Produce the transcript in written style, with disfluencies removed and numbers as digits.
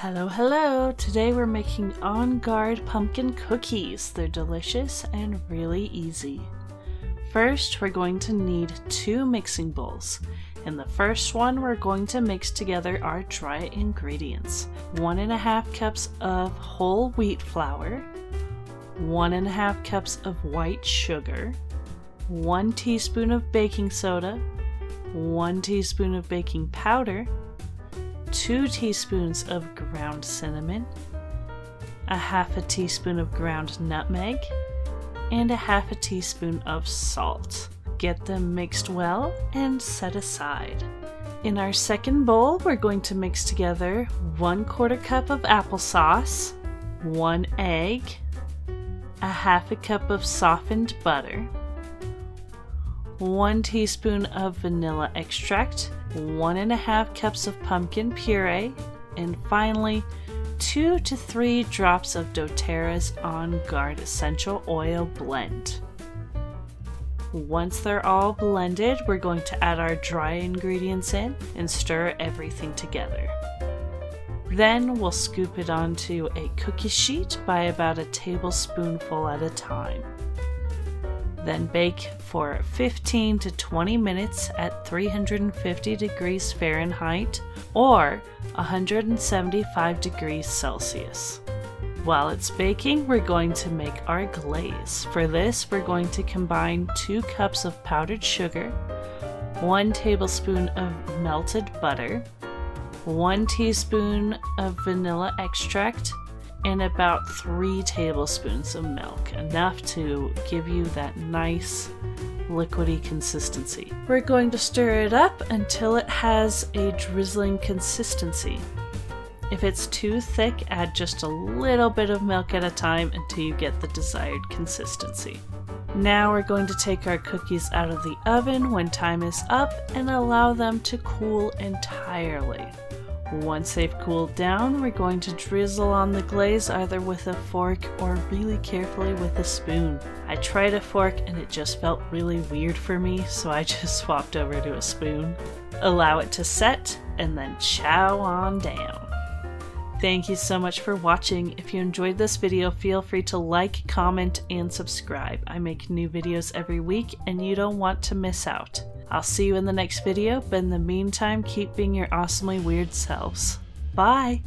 Hello, hello! Today we're making OnGuard pumpkin cookies. They're delicious and really easy. First, we're going to need 2 mixing bowls. In the first one, we're going to mix together our dry ingredients. 1.5 cups of whole wheat flour, 1.5 cups of white sugar, 1 teaspoon of baking soda, 1 teaspoon of baking powder, 2 teaspoons of ground cinnamon, 1/2 teaspoon of ground nutmeg, and 1/2 teaspoon of salt. Get them mixed well and set aside. In our second bowl, we're going to mix together 1/4 cup of applesauce, 1 egg, 1/2 cup of softened butter, 1 teaspoon of vanilla extract, 1.5 cups of pumpkin puree, and finally 2 to 3 drops of doTERRA's OnGuard Essential Oil Blend. Once they're all blended, we're going to add our dry ingredients in and stir everything together. Then we'll scoop it onto a cookie sheet by about a tablespoonful at a time. Then bake for 15 to 20 minutes at 350 degrees Fahrenheit or 175 degrees Celsius. While it's baking, we're going to make our glaze. For this, we're going to combine 2 cups of powdered sugar, 1 tablespoon of melted butter, 1 teaspoon of vanilla extract, and about 3 tablespoons of milk, enough to give you that nice liquidy consistency. We're going to stir it up until it has a drizzling consistency. If it's too thick, add just a little bit of milk at a time until you get the desired consistency. Now we're going to take our cookies out of the oven when time is up and allow them to cool entirely. Once they've cooled down, we're going to drizzle on the glaze either with a fork or really carefully with a spoon. I tried a fork and it just felt really weird for me, so I just swapped over to a spoon. Allow it to set and then chow on down. Thank you so much for watching. If you enjoyed this video, feel free to like, comment, and subscribe. I make new videos every week and you don't want to miss out. I'll see you in the next video, but in the meantime, keep being your awesomely weird selves. Bye!